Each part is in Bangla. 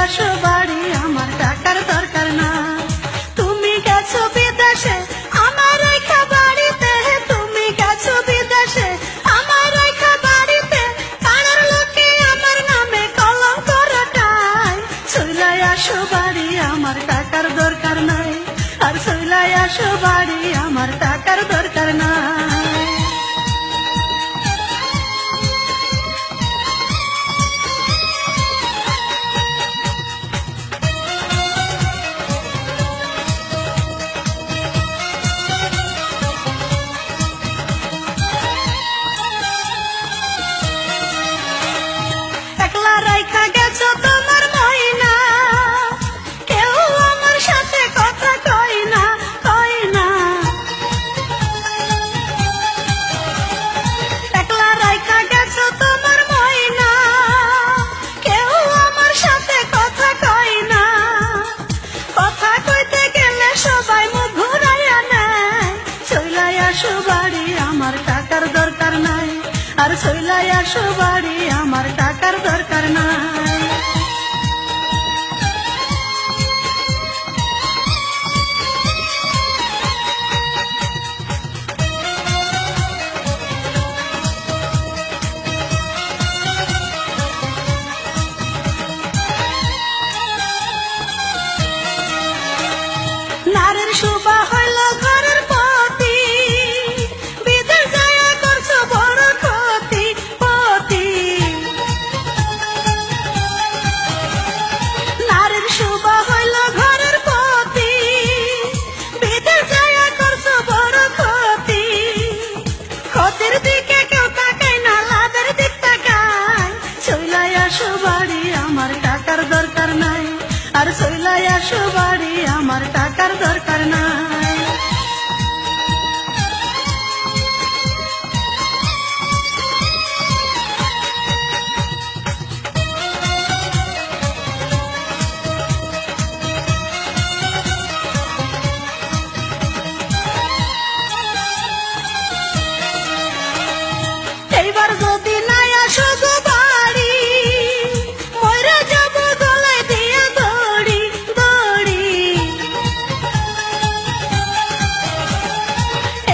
আসো বাড়ি, আমার টাকার দরকার না। তুমি গেছো বিদেশে আমার রেখা বাড়িতে, তুমি গেছো বিদেশে আমার রেখা বাড়িতে, পাড়ার লোকে আমার নামে কলঙ্ক রটায়। চইলাই আসো বাড়ি, আমার টাকার দরকার নাই, আর চইলাই আসো বাড়ি, আমার টাকার দরকার নাই। একলা রাইখা গেছো তোমার ময়না, কেউ আমার সাথে কথা কয় না, কয় না। একলা রাইখা গেছো তোমার ময়না, কেউ আমার সাথে কথা কয় না। কথা কইতে গেলে সবাই মুখ ঘুরাইয়া নেয়। চইলাই আসো বাড়ি, আমার টাকার দরকার নাই, আর চইলাই আসো বাড়ি, আমার টাকার দরকার নাই। নারীর শোভা হইল ঘরের পতি, বিদেশ যায়া করছো বড় ক্ষতি, পতি। নারীর শোভা হইল ঘরের পতি, বিদেশ যায়া করছো বড় ক্ষতি। ক্ষতির দিকে কেউ তাকায় না, লাভের দিক তাকায়। চইলাই আসো বাড়ি, আমার টাকার দরকার নাই, আর চইলাই আসো বাড়ি, আমার টাকার দরকার নাই। এইবার যদি নাই আসো গো বাড়ি, মইরা যাব গলায় দিয়া দড়ি, দড়ি।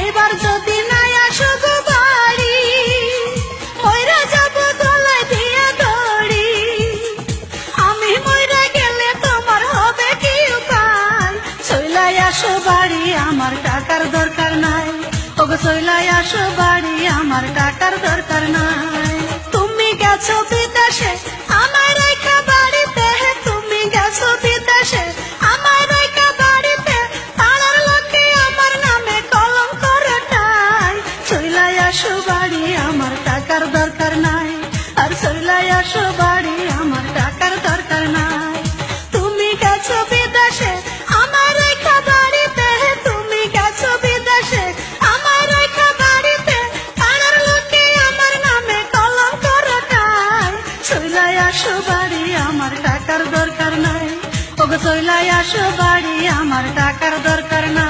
এইবার যদি নাই আসো গো বাড়ি, মইরা যাব গলায় দিয়া দড়ি। আমি মইরা গেলে তোমার হবে কি উপায়? চইলাই আসো বাড়ি, আমার টাকার দরকার নাই, ওগো চইলাই আসো বাড়ি, আমার টাকার দরকার নাই। তুমি গেছো বিদেশে আমার রেখা বাড়িতে, তুমি গেছো বিদেশে আমার রেখা বাড়িতে, পাড়ার লোকে আমার নামে কলঙ্ক রটায়। চইলাই আসো বাড়ি, আমার টাকার দরকার নাই, আর চইলাই আসো বাড়ি, আমার টাকার দরকার নাই। তুমি গেছো বিদেশে আমার রেখা বাড়িতে, তুমি গেছো বিদেশে আমার রেখা বাড়িতে, পাড়ার লোকে আমার নামে কলঙ্ক রটায়। চইলাই আসো বাড়ি, আমার টাকার দরকার নাই, ওগো চইলাই আসো বাড়ি, আমার টাকার দরকার নাই।